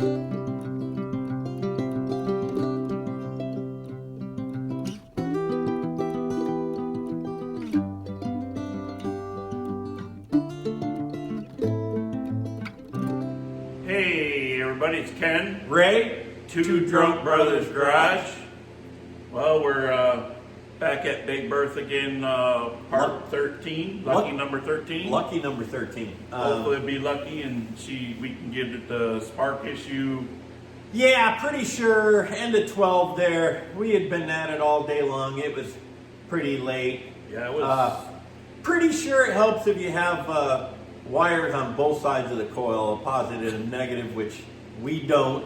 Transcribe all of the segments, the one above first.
Hey everybody, it's Ken. Ray, Two Drunk Brothers Garage. Well, we're back at Big Bertha again, part 13, lucky number 13. Lucky number 13. Hopefully it'll be lucky and we can get at the spark issue. Yeah, pretty sure end of 12 there. We had been at it all day long. It was pretty late. Yeah, it was. Pretty sure it helps if you have wires on both sides of the coil, a positive and negative, which we don't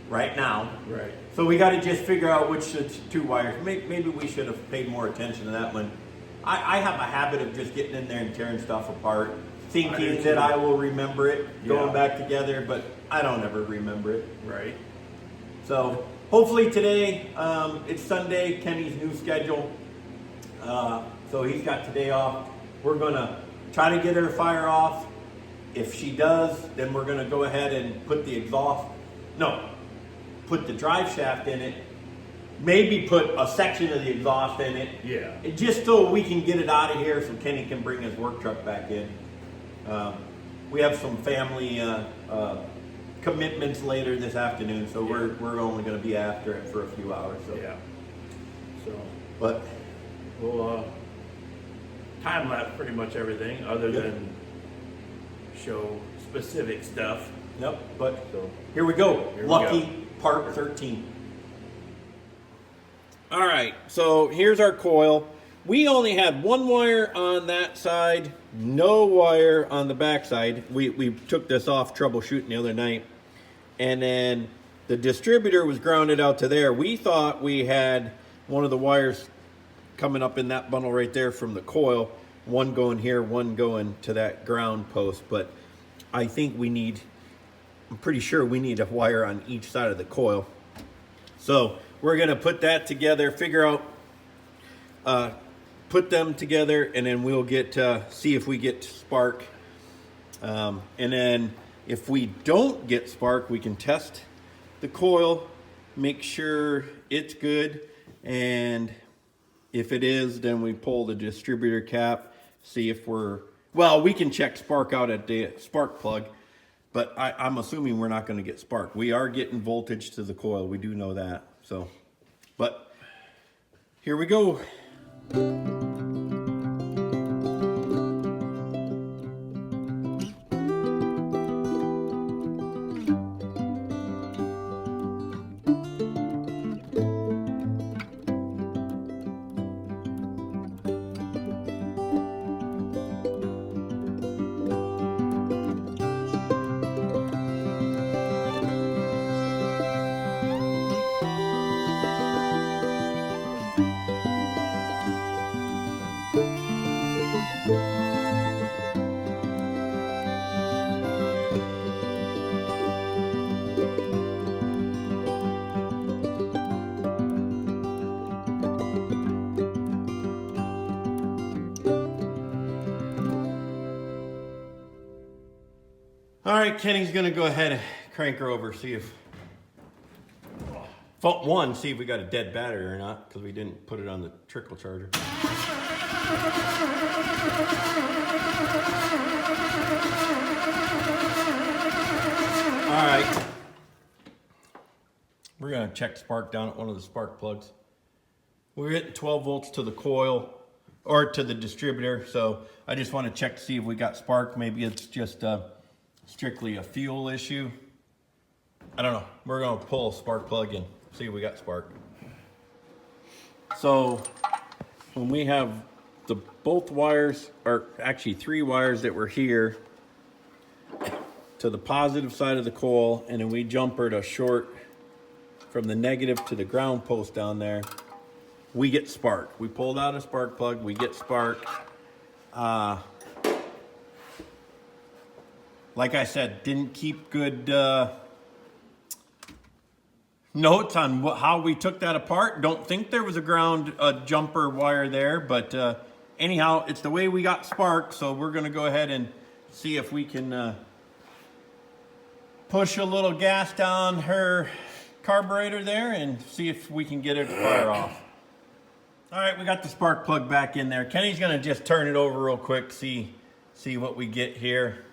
right now. Right. So we got to just figure out which two wires. Maybe we should have paid more attention to that one. I have a habit of just getting in there and tearing stuff apart, thinking that I will remember it, going back together, but I don't ever remember it. Right. So hopefully today, it's Sunday, Kenny's new schedule. So he's got today off. We're going to try to get her fire off. If she does, then we're going to go ahead and put the put the drive shaft in it. Maybe put a section of the exhaust in it. Yeah. Just so we can get it out of here so Kenny can bring his work truck back in. We have some family commitments later this afternoon, so we're only going to be after it for a few hours. So. Yeah. So. But we'll time lapse pretty much everything other than show specific stuff. Yep. But so here we go. Here we Lucky go. part 13. All right, so here's our coil. We only had one wire on that side, no wire on the back side. We took this off troubleshooting the other night, and then the distributor was grounded out to there. We thought we had one of the wires coming up in that bundle right there from the coil, one going here, one going to that ground post, but I think I'm pretty sure we need a wire on each side of the coil. So we're gonna put that together, figure out, put them together, and then we'll see if we get spark. And then if we don't get spark, we can test the coil, make sure it's good, and if it is, then we pull the distributor cap, see if we can check spark out at the spark plug, but I'm assuming we're not going to get spark. We are getting voltage to the coil. We do know that. So, but here we go. All right, Kenny's gonna go ahead and crank her over, see if we got a dead battery or not, because we didn't put it on the trickle charger. All right, we're gonna check spark down at one of the spark plugs. We're hitting 12 volts to the coil or to the distributor, so I just want to check to see if we got spark. Maybe it's just strictly a fuel issue. I don't know. We're gonna pull a spark plug and see if we got spark. So when we have both wires, or actually 3 wires that were here to the positive side of the coil, and then we jumpered a short from the negative to the ground post down there, we get spark. We pulled out a spark plug, we get spark. Like I said, didn't keep good notes on how we took that apart. Don't think there was a jumper wire there, but anyhow, it's the way we got spark, so we're gonna go ahead and see if we can push a little gas down her carburetor there and see if we can get it to fire off. All right, we got the spark plug back in there. Kenny's gonna just turn it over real quick, see what we get here.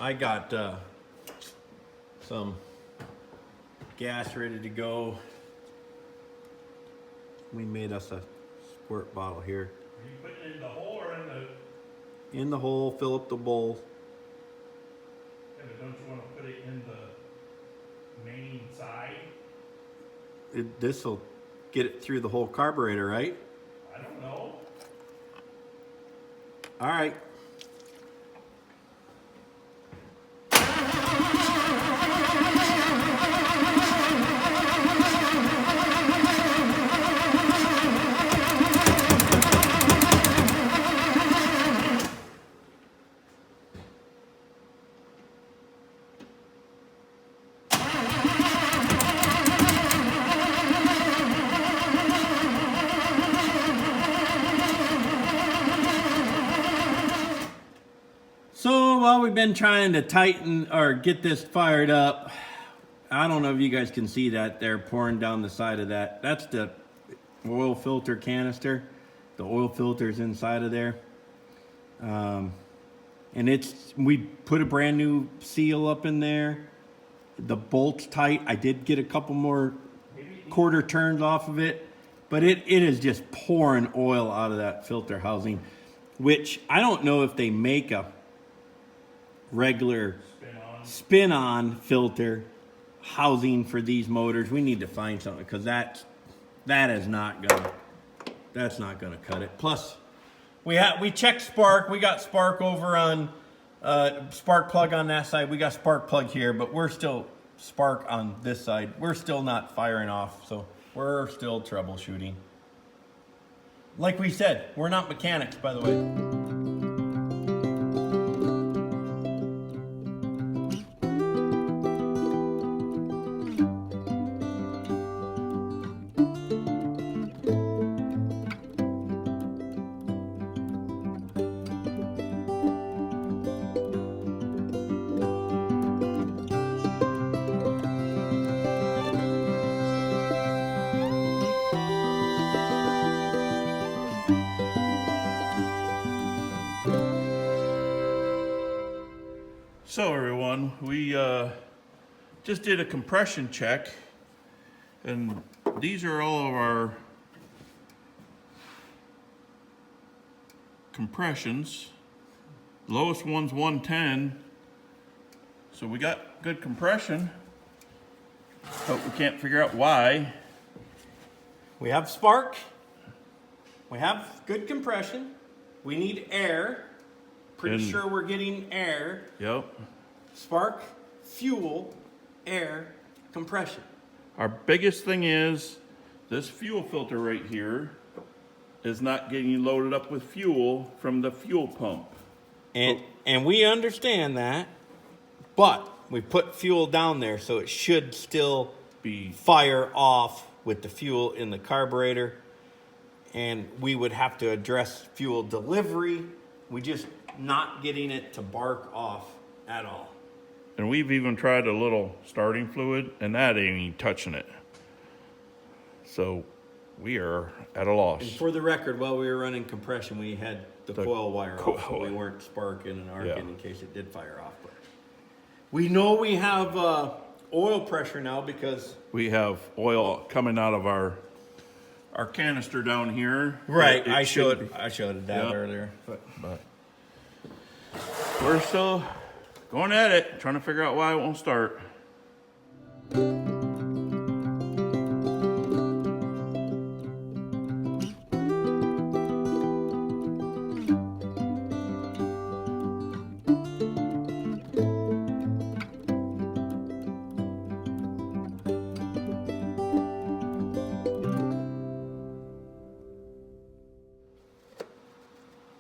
I got some gas ready to go. We made us a squirt bottle here. Are you putting it in the hole or in the... In the hole, fill up the bowl. Yeah, but don't you want to put it in the main side? This will get it through the whole carburetor, right? I don't know. All right. So while we've been trying to tighten or get this fired up, I don't know if you guys can see that there pouring down the side of that. That's the oil filter canister. The oil filter's inside of there. And we put a brand new seal up in there. The bolt's tight. I did get a couple more quarter turns off of it, but it is just pouring oil out of that filter housing, which I don't know if they make a regular spin-on filter housing for these motors. We need to find something, because that's not gonna cut it. Plus, we checked spark. We got spark over on spark plug on that side. We got spark plug here, but we're still spark on this side. We're still not firing off, so we're still troubleshooting. Like we said, we're not mechanics, by the way. So everyone, we just did a compression check, and these are all of our compressions. Lowest one's 110, so we got good compression, but we can't figure out why. We have spark. We have good compression. We need air. Pretty sure we're getting air. Yep. Spark, fuel, air, compression. Our biggest thing is this fuel filter right here is not getting loaded up with fuel from the fuel pump. And we understand that, but we put fuel down there, so it should still Be fire off with the fuel in the carburetor. And we would have to address fuel delivery. We just not getting it to bark off at all. And we've even tried a little starting fluid, and that ain't even touching it. So we are at a loss. And for the record, while we were running compression, we had the coil wire off, so we coil. weren't sparking and arcing Yeah. in case it did fire off. But we know we have oil pressure now because We have oil coming out of our canister down here. right. It I should showed be- that Yeah. earlier. But we're still going at it, trying to figure out why it won't start.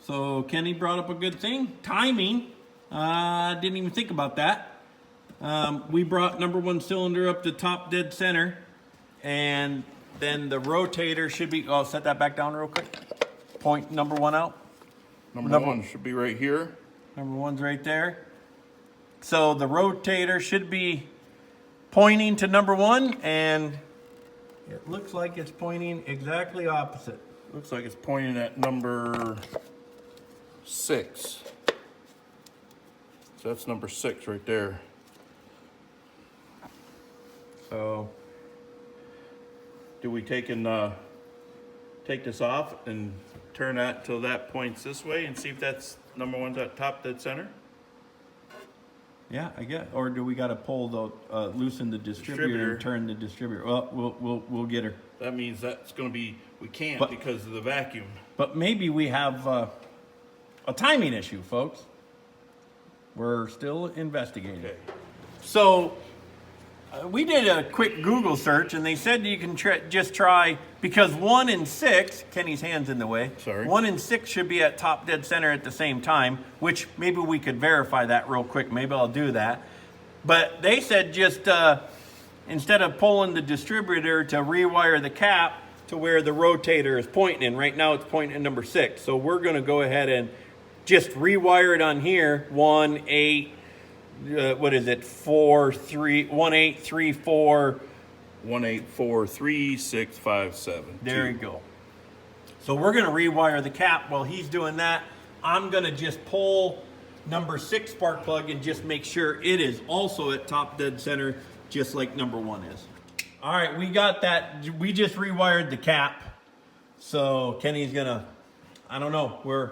So Kenny brought up a good thing. Timing. Didn't even think about that. We brought number one cylinder up to top dead center, and then the rotator should be, oh, set that back down real quick. Point number 1 out. Number one should be right here. Number 1's right there. So the rotator should be pointing to number 1, and it looks like it's pointing exactly opposite. Looks like it's pointing at number 6. So that's number 6 right there. So Do we take this off and turn that till that points this way and see if that's number 1's at top dead center? yeah, I guess. Or do we got to pull the loosen the distributor and turn the distributor? Well, we'll get her. That means that's going to be, we can't But- because of the vacuum. But maybe we have a timing issue, folks. We're still investigating. Okay. So we did a quick Google search, and they said you can just try, because 1 and 6, Kenny's hand's in the way. Sorry. 1 and 6 should be at top dead center at the same time, which maybe we could verify that real quick. Maybe I'll do that. But they said just instead of pulling the distributor to rewire the cap to where the rotator is pointing in. Right now it's pointing at number 6. So we're going to go ahead and just rewire it on here. 1, 8, what is it? 4, 3, 1, 8, 3, 4. 1, 8, 4, 3, 6, 5, 7. There you go. So we're going to rewire the cap. While he's doing that, I'm going to just pull number 6 spark plug and just make sure it is also at top dead center, just like number 1 is. All right, we got that. We just rewired the cap. So Kenny's going to, I don't know, You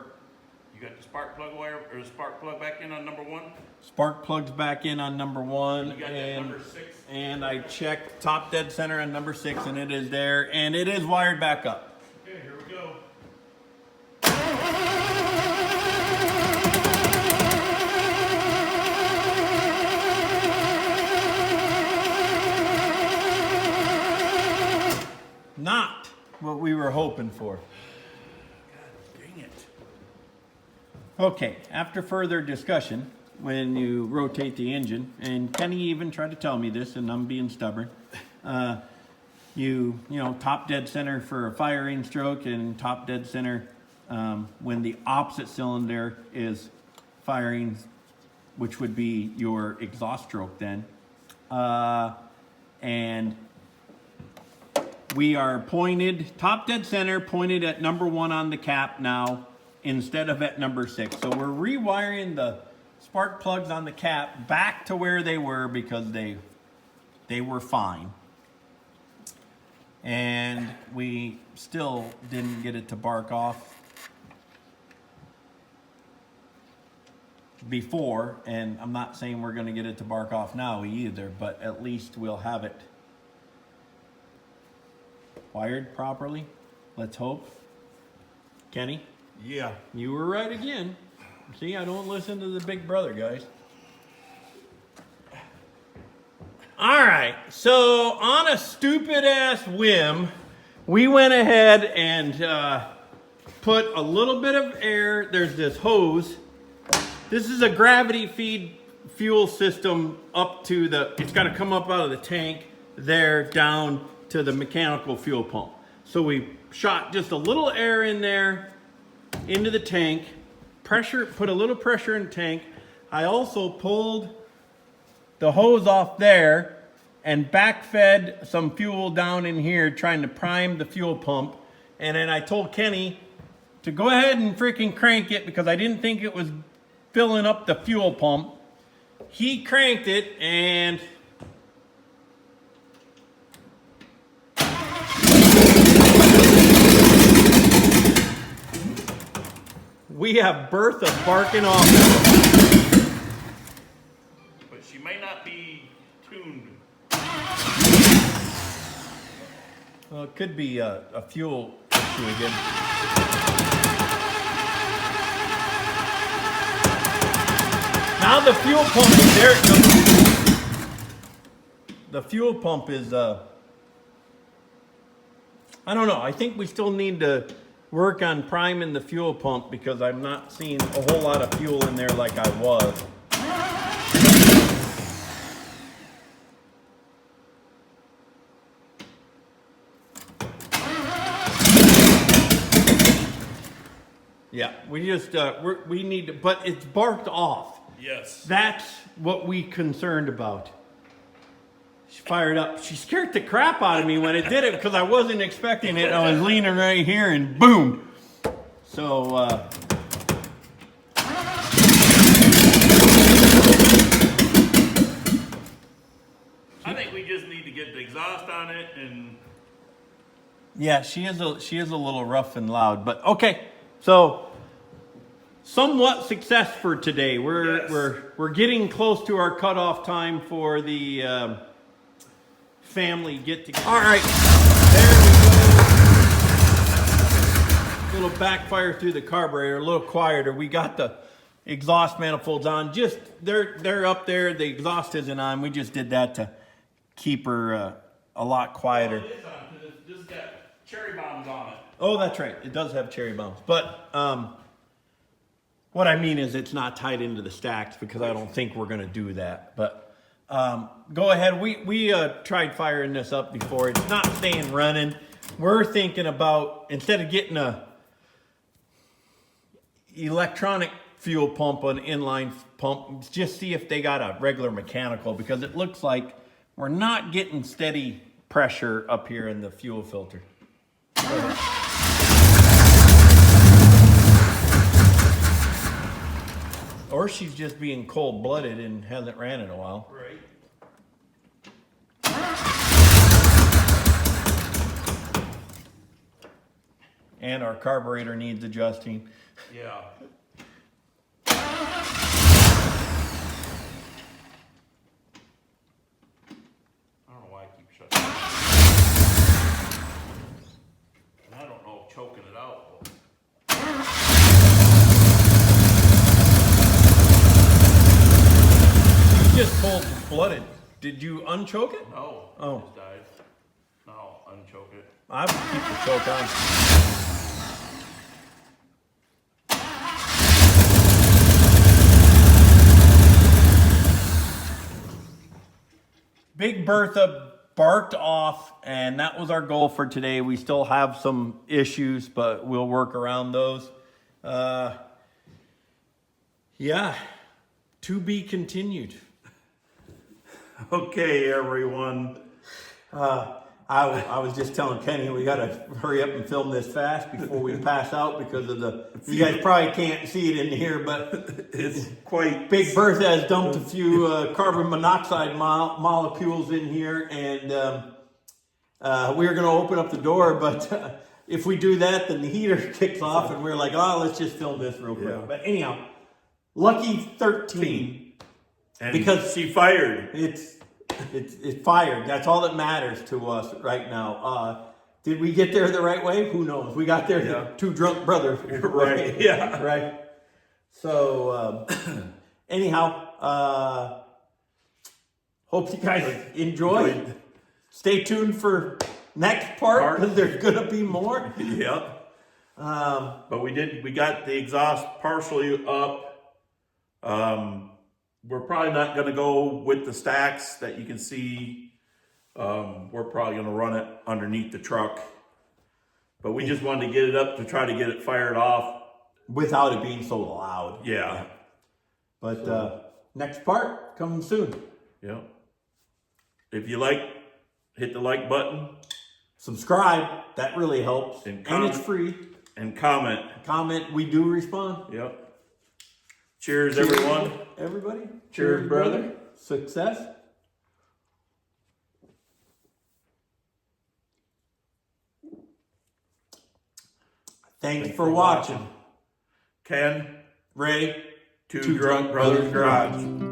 got the spark plug wire or the spark plug back in on number 1? spark plugs back in on number 1. You got that number 6? And I checked top dead center on number 6, and it is there, and it is wired back up. Okay, here we go. Not what we were hoping for. God dang it. Okay, after further discussion, when you rotate the engine, and Kenny even tried to tell me this, and I'm being stubborn, you know, top dead center for a firing stroke and top dead center when the opposite cylinder is firing, which would be your exhaust stroke then. And we are pointed, top dead center, pointed at number 1 on the cap now, instead of at number 6. So we're rewiring the spark plugs on the cap back to where they were because they were fine. And we still didn't get it to bark off before, and I'm not saying we're going to get it to bark off now either, but at least we'll have it wired properly. Let's hope. Kenny? Yeah. You were right again. See, I don't listen to the Big Brother guys. All right, so on a stupid ass whim, we went ahead and put a little bit of air. There's this hose. This is a gravity feed fuel system up to the, it's got to come up out of the tank there down to the mechanical fuel pump. So we shot just a little air in there into the tank, pressure, put a little pressure in the tank. I also pulled the hose off there and backfed some fuel down in here trying to prime the fuel pump. And then I told Kenny to go ahead and freaking crank it because I didn't think it was filling up the fuel pump. He cranked it and we have Bertha barking off. But she may not be tuned. Well, it could be a fuel issue again. Now the fuel pump is there. It goes. The fuel pump is, I don't know. I think we still need to work on priming the fuel pump because I'm not seeing a whole lot of fuel in there like I was. Yeah, we just, we need to, but it's barked off. Yes. That's what we concerned about. She fired up. She scared the crap out of me when it did it because I wasn't expecting it. I was leaning right here and boom. So, I think we just need to get the exhaust on it and... yeah, she is a little rough and loud, but okay. So, somewhat success for today. We're getting close to our cutoff time for the family get together. All right, there we go. Little backfire through the carburetor, a little quieter. We got the exhaust manifolds on. Just they're up there. The exhaust isn't on. We just did that to keep her a lot quieter. Well, it is on because it's just got cherry bombs on it. Oh, that's right. It does have cherry bombs. But what I mean is it's not tied into the stacks because I don't think we're going to do that. But go ahead. We tried firing this up before. It's not staying running. We're thinking about, instead of getting a electronic fuel pump, an inline pump, just see if they got a regular mechanical because it looks like we're not getting steady pressure up here in the fuel filter. Or she's just being cold-blooded and hasn't ran in a while. Right. And our carburetor needs adjusting. Yeah. I don't know why I keep shutting it off. And I don't know if choking it out will... Just cold-blooded. Did you unchoke it? No. Oh. It just died. No, unchoke it. I would keep the choke on. Big Bertha barked off, and that was our goal for today. We still have some issues, but we'll work around those. Yeah, to be continued. Okay, everyone. I was just telling Kenny we got to hurry up and film this fast before we pass out because of the. You guys probably can't see it in here, but It's quite... Big Bertha has dumped a few carbon monoxide molecules in here, and we were going to open up the door, but if we do that, then the heater kicks off, and we're like, oh, let's just film this real quick. Yeah. But anyhow, lucky 13 And because she fired. it's fired. That's all that matters to us right now. Did we get there the right way? Who knows? We got there the two drunk brothers. Right. Yeah. Right. So, anyhow, hope you guys enjoyed. Stay tuned for next part because there's gonna be more. Yep. But we got the exhaust partially up. We're probably not going to go with the stacks that you can see. We're probably going to run it underneath the truck. But we just wanted to get it up to try to get it fired off. Without it being so loud. Yeah. But next part coming soon. Yeah. If you like, hit the like button. Subscribe. That really helps. And it's free. And comment. Comment. We do respond. Yep. Cheers, everyone. Everybody. Cheers, brother. Success. Thanks for watching. Ken, Ray, Two Drunk Brothers Garage.